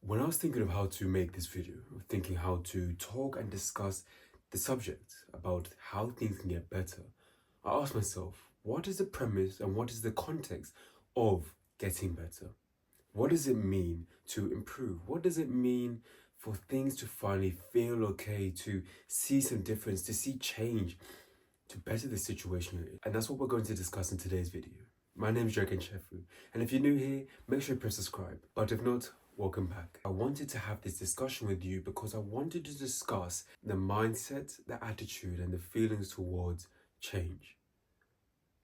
When I was thinking of how to make this video, thinking how to talk and discuss the subject about how things can get better, I asked myself, what is the premise and what is the context of getting better? What does it mean to improve? What does it mean for things to finally feel okay, to see some difference, to see change, to better the situation you're in? And that's what we're going to discuss in today's video. My name is Kanchefu, and if you're new here, make sure you press subscribe. But if not, welcome back. I wanted to have this discussion with you because I wanted to discuss the mindset, the attitude, and the feelings towards change.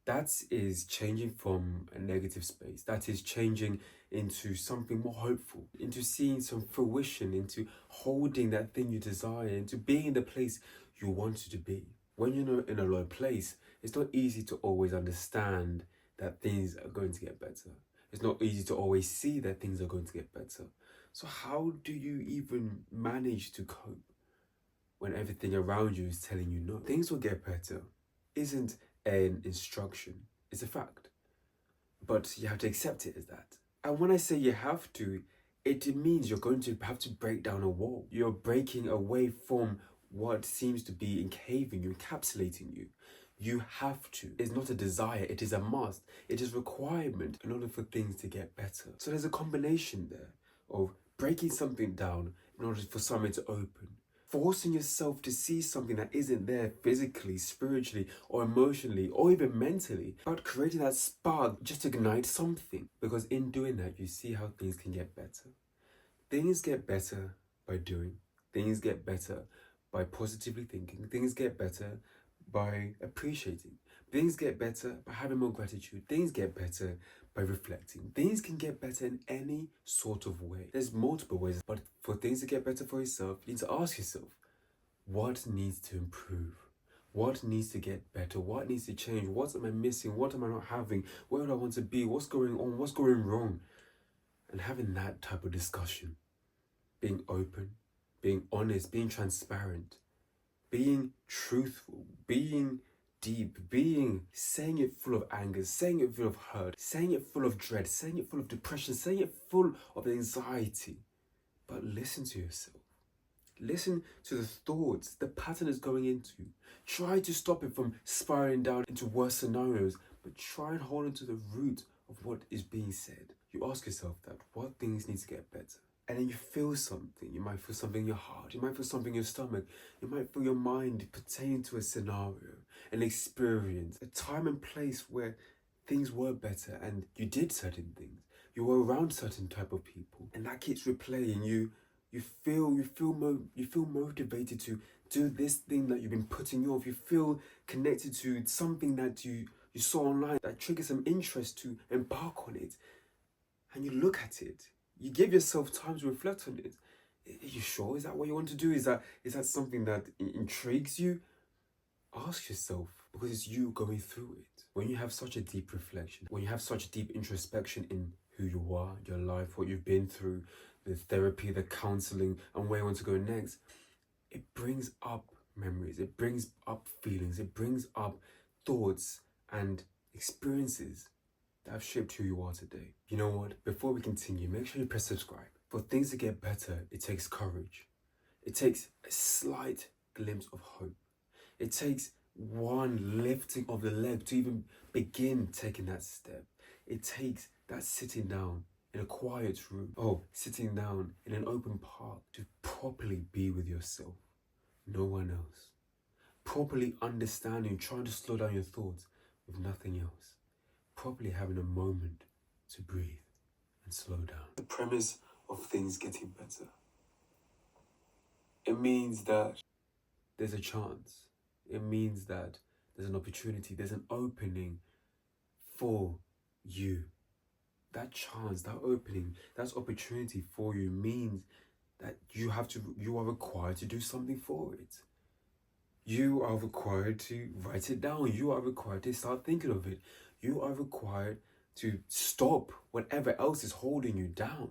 That is changing from a negative space. That is changing into something more hopeful, into seeing some fruition, into holding that thing you desire, into being in the place you wanted to be. When you're in a low place, it's not easy to always understand that things are going to get better. It's not easy to always see that things are going to get better. So how do you even manage to cope when everything around you is telling you no? Things will get better isn't an instruction, it's a fact. But you have to accept it as that. And when I say you have to, it means you're going to have to break down a wall. You're breaking away from what seems to be encaving you, encapsulating you. You have to. It's not a desire, it is a must. It is a requirement in order for things to get better. So there's a combination there of breaking something down in order for something to open. Forcing yourself to see something that isn't there physically, spiritually, or emotionally, or even mentally, but creating that spark just to ignite something. Because in doing that, you see how things can get better. Things get better by doing. Things get better by positively thinking. Things get better by appreciating. Things get better by having more gratitude. Things get better by reflecting. Things can get better in any sort of way. There's multiple ways, but for things to get better for yourself, you need to ask yourself, what needs to improve? What needs to get better? What needs to change? What am I missing? What am I not having? Where do I want to be? What's going on? What's going wrong? And having that type of discussion, being open, being honest, being transparent, being truthful, being deep, saying it full of anger, saying it full of hurt, saying it full of dread, saying it full of depression, saying it full of anxiety. But listen to yourself. Listen to the thoughts, the pattern is going into. Try to stop it from spiraling down into worse scenarios, but try and hold on to the root of what is being said. You ask yourself that, what things need to get better? And then you feel something. You might feel something in your heart. You might feel something in your stomach. You might feel your mind pertain to a scenario, an experience, a time and place where things were better and you did certain things. You were around certain type of people, and that keeps replaying. You feel motivated to do this thing that you've been putting off. You feel connected to something that you saw online that triggers some interest to embark on it, and you look at it. You give yourself time to reflect on it. Are you sure? Is that what you want to do? Is that something that intrigues you? Ask yourself, because it's you going through it. When you have such a deep reflection, when you have such deep introspection in who you are, your life, what you've been through, the therapy, the counselling, and where you want to go next, it brings up memories, it brings up feelings, it brings up thoughts and experiences that have shaped who you are today. You know what? Before we continue, make sure you press subscribe. For things to get better, it takes courage. It takes a slight glimpse of hope. It takes one lifting of the leg to even begin taking that step. It takes that sitting down in a quiet room, sitting down in an open park to properly be with yourself, no one else. Properly understanding, trying to slow down your thoughts with nothing else. Properly having a moment to breathe and slow down. The premise of things getting better. It means that there's a chance. It means that there's an opportunity, there's an opening for you. That chance, that opening, that opportunity for you means that you are required to do something for it. You are required to write it down. You are required to start thinking of it. You are required to stop whatever else is holding you down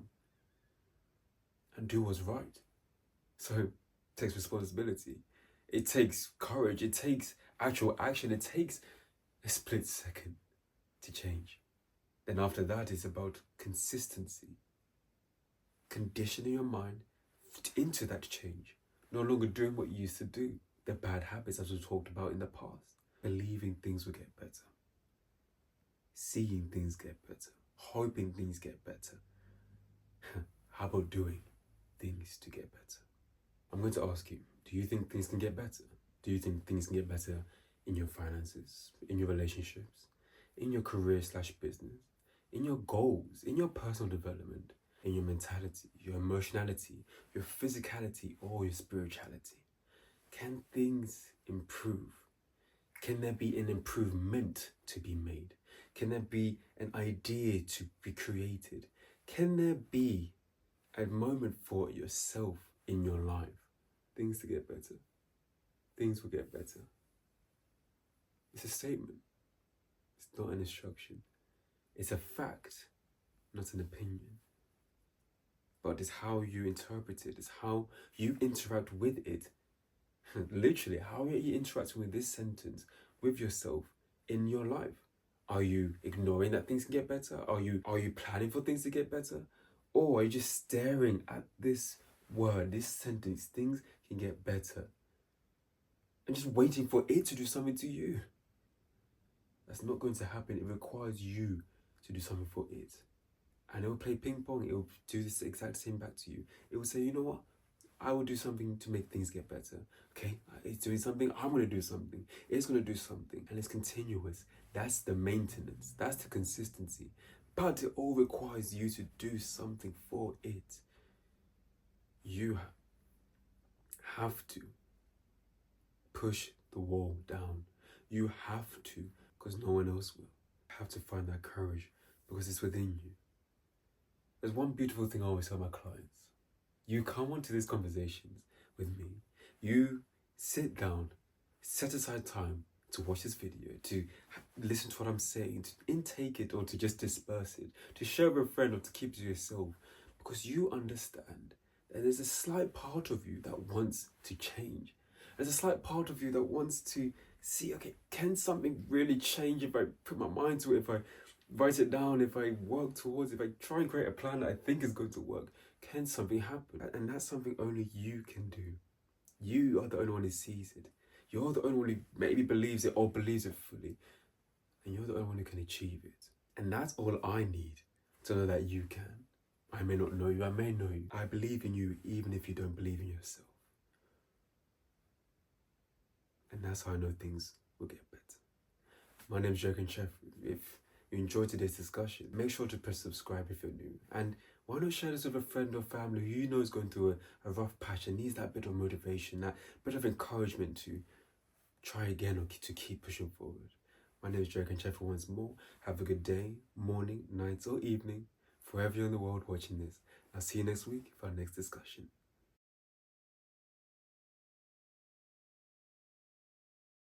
and do what's right. So it takes responsibility. It takes courage. It takes actual action. It takes a split second to change. Then after that, it's about consistency. conditioning your mind into that change. No longer doing what you used to do. The bad habits as we talked about in the past. Believing things will get better. Seeing things get better. Hoping things get better. How about doing things to get better? I'm going to ask you, do you think things can get better? Do you think things can get better in your finances, in your relationships, in your career/business, in your goals, in your personal development, in your mentality, your emotionality, your physicality, or your spirituality? Can things improve? Can there be an improvement to be made? Can there be an idea to be created? Can there be a moment for yourself in your life? Things to get better. Things will get better. It's a statement. It's not an instruction. It's a fact, not an opinion. But it's how you interpret it. It's how you interact with it. Literally, how are you interacting with this sentence with yourself in your life? Are you ignoring that things can get better? Are you planning for things to get better? Or are you just staring at this word, this sentence, things can get better, and just waiting for it to do something to you? That's not going to happen. It requires you to do something for it. And it will play ping pong. It will do this exact same back to you. It will say, you know what? I will do something to make things get better. Okay, it's doing something, I'm going to do something. It's going to do something. And it's continuous. That's the maintenance. That's the consistency. But it all requires you to do something for it. You have to push the wall down. You have to, because no one else will. You have to find that courage because it's within you. There's one beautiful thing I always tell my clients. You come onto these conversations with me. You sit down, set aside time to watch this video, to listen to what I'm saying, to intake it or to just disperse it, to share with a friend or to keep to yourself, because you understand that there's a slight part of you that wants to change. There's a slight part of you that wants to see, okay, can something really change if I put my mind to it, if I write it down, if I work towards it, if I try and create a plan that I think is going to work? Can something happen? And that's something only you can do. You are the only one who sees it. You're the only one who maybe believes it or believes it fully. And you're the only one who can achieve it. And that's all I need to know that you can. I may not know you, I may know you. I believe in you even if you don't believe in yourself. And that's how I know things will get better. My name is Jocko Kanchefu. If you enjoyed today's discussion, make sure to press subscribe if you're new. And why not share this with a friend or family who you know is going through a rough patch and needs that bit of motivation, that bit of encouragement to try again or to keep pushing forward. My name is Jocko Kanchefu once more. Have a good day, morning, night or evening, wherever you're in the world watching this. I'll see you next week for our next discussion.